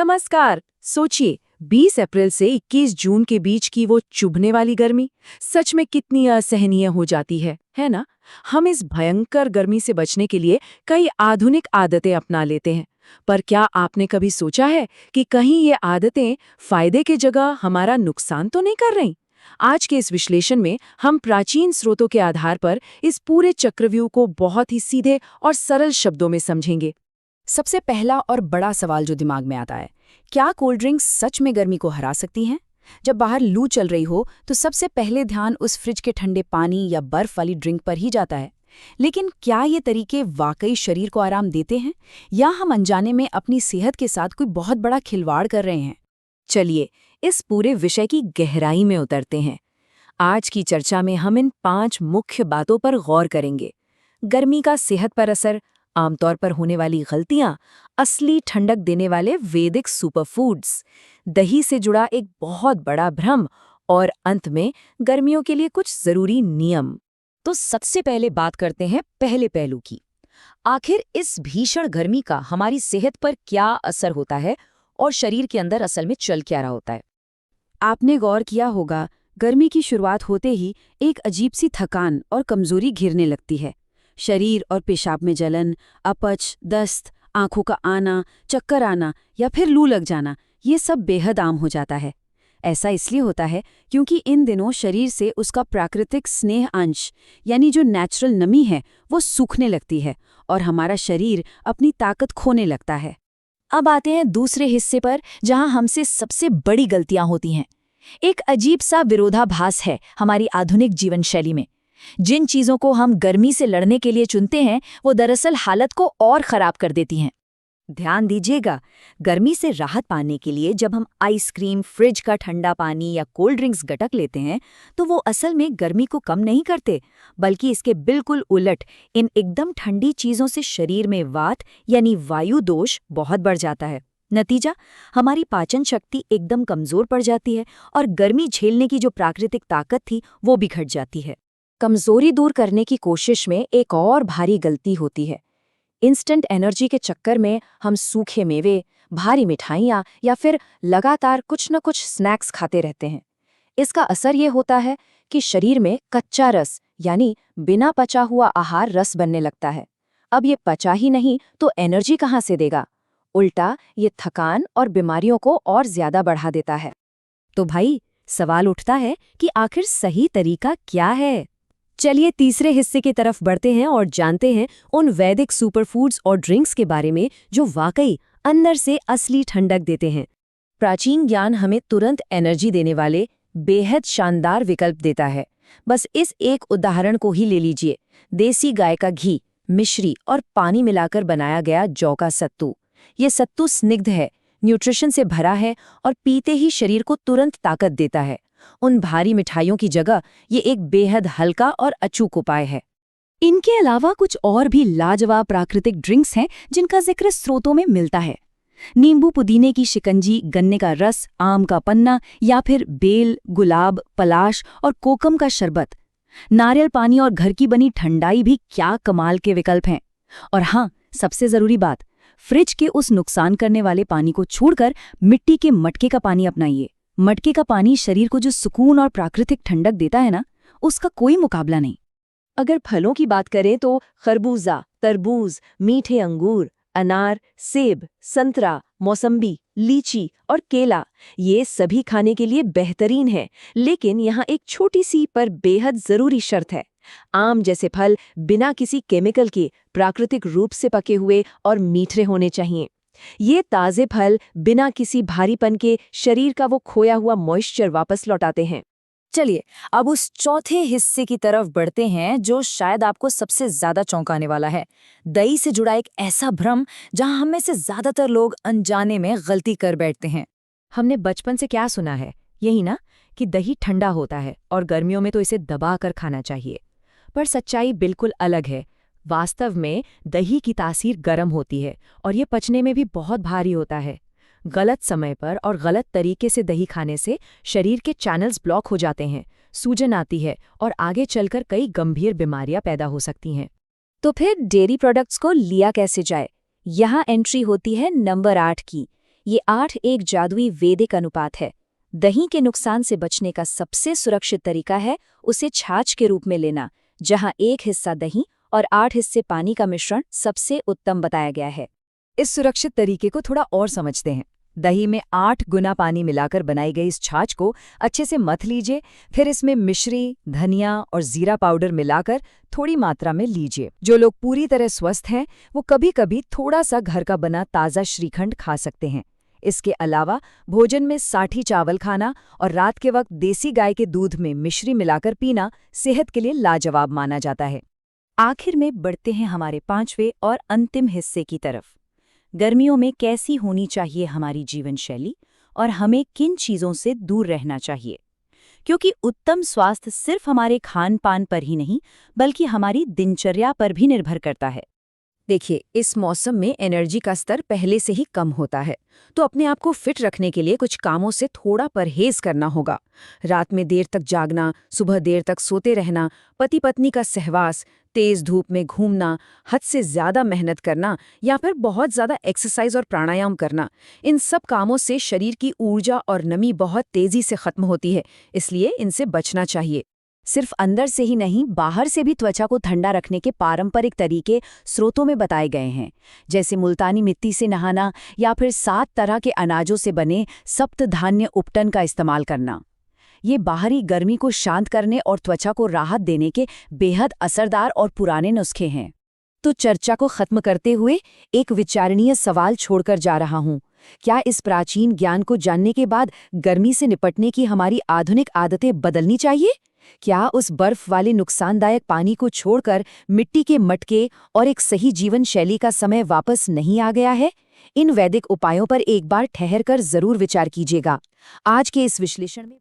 नमस्कार। सोचिए, 20 अप्रैल से 21 जून के बीच की वो चुभने वाली गर्मी सच में कितनी असहनीय हो जाती है ना? हम इस भयंकर गर्मी से बचने के लिए कई आधुनिक आदतें अपना लेते हैं, पर क्या आपने कभी सोचा है कि कहीं ये आदतें फायदे की जगह हमारा नुकसान तो नहीं कर रही? आज के इस विश्लेषण में हम प्राचीन स्रोतों के आधार पर इस पूरे चक्रव्यूह को बहुत ही सीधे और सरल शब्दों में समझेंगे। सबसे पहला और बड़ा सवाल जो दिमाग में आता है, क्या कोल्ड ड्रिंक्स सच में गर्मी को हरा सकती हैं? जब बाहर लू चल रही हो तो सबसे पहले ध्यान उस फ्रिज के ठंडे पानी या बर्फ वाली ड्रिंक पर ही जाता है। लेकिन क्या ये तरीके वाकई शरीर को आराम देते हैं, या हम अनजाने में अपनी सेहत के साथ कोई बहुत बड़ा खिलवाड़ कर रहे हैं? चलिए, इस पूरे विषय की गहराई में उतरते हैं। आज की चर्चा में हम इन 5 मुख्य बातों पर गौर करेंगे। गर्मी का सेहत पर असर, आमतौर पर होने वाली गलतियां, असली ठंडक देने वाले वैदिक सुपरफूड्स, दही से जुड़ा एक बहुत बड़ा भ्रम और अंत में गर्मियों के लिए कुछ जरूरी नियम। तो सबसे पहले बात करते हैं पहले पहलू की। आखिर इस भीषण गर्मी का हमारी सेहत पर क्या असर होता है और शरीर के अंदर असल में चल क्या रहा होता है? आपने गौर किया होगा, गर्मी की शुरुआत होते ही एक अजीब सी थकान और कमजोरी घिरने लगती है। शरीर और पेशाब में जलन, अपच, दस्त, आंखों का आना, चक्कर आना या फिर लू लग जाना, ये सब बेहद आम हो जाता है। ऐसा इसलिए होता है क्योंकि इन दिनों शरीर से उसका प्राकृतिक स्नेह अंश यानी जो नेचुरल नमी है वो सूखने लगती है और हमारा शरीर अपनी ताकत खोने लगता है। अब आते हैं दूसरे हिस्से पर, जहां हमसे सबसे बड़ी गलतियां होती हैं। एक अजीब सा विरोधाभास है हमारी आधुनिक जीवन शैली में। जिन चीजों को हम गर्मी से लड़ने के लिए चुनते हैं, वो दरअसल हालत को और खराब कर देती हैं। ध्यान दीजिएगा, गर्मी से राहत पाने के लिए जब हम आइसक्रीम, फ्रिज का ठंडा पानी या कोल्ड ड्रिंक्स गटक लेते हैं, तो वो असल में गर्मी को कम नहीं करते, बल्कि इसके बिल्कुल उलट इन एकदम ठंडी चीजों से शरीर में वात यानी वायु दोष बहुत बढ़ जाता है। नतीजा, हमारी पाचन शक्ति एकदम कमजोर पड़ जाती है और गर्मी झेलने की जो प्राकृतिक ताकत थी वो भी घट जाती है। कमजोरी दूर करने की कोशिश में एक और भारी गलती होती है। इंस्टेंट एनर्जी के चक्कर में हम सूखे मेवे, भारी मिठाइयाँ या फिर लगातार कुछ न कुछ स्नैक्स खाते रहते हैं। इसका असर ये होता है कि शरीर में कच्चा रस यानी बिना पचा हुआ आहार रस बनने लगता है। अब ये पचा ही नहीं तो एनर्जी कहाँ से देगा? उल्टा ये थकान और बीमारियों को और ज्यादा बढ़ा देता है। तो भाई, सवाल उठता है कि आखिर सही तरीका क्या है? चलिए तीसरे हिस्से की तरफ बढ़ते हैं और जानते हैं उन वैदिक सुपरफूड्स और ड्रिंक्स के बारे में जो वाकई अंदर से असली ठंडक देते हैं। प्राचीन ज्ञान हमें तुरंत एनर्जी देने वाले बेहद शानदार विकल्प देता है। बस इस एक उदाहरण को ही ले लीजिए। देसी गाय का घी, मिश्री और पानी मिलाकर बनाया गया जौ का सत्तू। ये सत्तू स्निग्ध है, न्यूट्रिशन से भरा है और पीते ही शरीर को तुरंत ताकत देता है। उन भारी मिठाइयों की जगह ये एक बेहद हल्का और अचूक उपाय है। इनके अलावा कुछ और भी लाजवाब प्राकृतिक ड्रिंक्स हैं जिनका जिक्र स्रोतों में मिलता है। नींबू पुदीने की शिकंजी, गन्ने का रस, आम का पन्ना या फिर बेल, गुलाब, पलाश और कोकम का शरबत। नारियल पानी और घर की बनी ठंडाई भी क्या कमाल के विकल्प हैं। और हाँ, सबसे जरूरी बात, फ्रिज के उस नुकसान करने वाले पानी को छोड़कर मिट्टी के मटके का पानी अपनाइए। मटके का पानी शरीर को जो सुकून और प्राकृतिक ठंडक देता है ना, उसका कोई मुकाबला नहीं। अगर फलों की बात करें तो खरबूजा, तरबूज, मीठे अंगूर, अनार, सेब, संतरा, मौसम्बी, लीची और केला, ये सभी खाने के लिए बेहतरीन है। लेकिन यहाँ एक छोटी सी पर बेहद जरूरी शर्त है। आम जैसे फल बिना किसी केमिकल के प्राकृतिक रूप से पके हुए और मीठे होने चाहिए। ये ताज़े फल बिना किसी भारीपन के शरीर का वो खोया हुआ मॉइस्चर वापस लौटाते हैं। चलिए अब उस चौथे हिस्से की तरफ बढ़ते हैं जो शायद आपको सबसे ज्यादा चौंकाने वाला है। दही से जुड़ा एक ऐसा भ्रम जहां हम में से ज्यादातर लोग अनजाने में गलती कर बैठते हैं। हमने बचपन से क्या सुना है? यही ना, कि दही ठंडा होता है और गर्मियों में तो इसे दबा कर खाना चाहिए। पर सच्चाई बिल्कुल अलग है। वास्तव में दही की तासीर गर्म होती है और ये पचने में भी बहुत भारी होता है। गलत समय पर और गलत तरीके से दही खाने से शरीर के चैनल्स ब्लॉक हो जाते हैं, सूजन आती है और आगे चलकर कई गंभीर बीमारियां पैदा हो सकती हैं। तो फिर डेयरी प्रोडक्ट्स को लिया कैसे जाए? यहाँ एंट्री होती है नंबर 8 की, ये 8 एक जादुई वैदिक अनुपात है। दही के नुकसान से बचने का सबसे सुरक्षित तरीका है उसे छाछ के रूप में लेना, जहां 1 हिस्सा दही और 8 हिस्से पानी का मिश्रण सबसे उत्तम बताया गया है। इस सुरक्षित तरीके को थोड़ा और समझते हैं। दही में 8 गुना पानी मिलाकर बनाई गई इस छाछ को अच्छे से मथ लीजिए, फिर इसमें मिश्री, धनिया और जीरा पाउडर मिलाकर थोड़ी मात्रा में लीजिए। जो लोग पूरी तरह स्वस्थ हैं वो कभी-कभी थोड़ा सा घर का बना ताज़ा श्रीखंड खा सकते हैं। इसके अलावा भोजन में साठी चावल खाना और रात के वक्त देसी गाय के दूध में मिश्री मिलाकर पीना सेहत के लिए लाजवाब माना जाता है। आखिर में बढ़ते हैं हमारे 5वें और अंतिम हिस्से की तरफ। गर्मियों में कैसी होनी चाहिए हमारी जीवन शैली और हमें किन चीज़ों से दूर रहना चाहिए, क्योंकि उत्तम स्वास्थ्य सिर्फ हमारे खान पान पर ही नहीं बल्कि हमारी दिनचर्या पर भी निर्भर करता है। देखिए, इस मौसम में एनर्जी का स्तर पहले से ही कम होता है, तो अपने आप को फिट रखने के लिए कुछ कामों से थोड़ा परहेज करना होगा। रात में देर तक जागना, सुबह देर तक सोते रहना, पति पत्नी का सहवास, तेज धूप में घूमना, हद से ज्यादा मेहनत करना या फिर बहुत ज्यादा एक्सरसाइज और प्राणायाम करना, इन सब कामों से शरीर की ऊर्जा और नमी बहुत तेजी से खत्म होती है, इसलिए इनसे बचना चाहिए। सिर्फ अंदर से ही नहीं, बाहर से भी त्वचा को ठंडा रखने के पारंपरिक तरीके स्रोतों में बताए गए हैं, जैसे मुल्तानी मिट्टी से नहाना या फिर 7 तरह के अनाजों से बने सप्तधान्य उपटन का इस्तेमाल करना। ये बाहरी गर्मी को शांत करने और त्वचा को राहत देने के बेहद असरदार और पुराने नुस्खे हैं। तो चर्चा को खत्म करते हुए एक विचारणीय सवाल छोड़कर जा रहा हूँ। क्या इस प्राचीन ज्ञान को जानने के बाद गर्मी से निपटने की हमारी आधुनिक आदतें बदलनी चाहिए? क्या उस बर्फ वाले नुकसानदायक पानी को छोड़कर मिट्टी के मटके और एक सही जीवन शैली का समय वापस नहीं आ गया है? इन वैदिक उपायों पर एक बार ठहरकर जरूर विचार कीजिएगा। आज के इस विश्लेषण में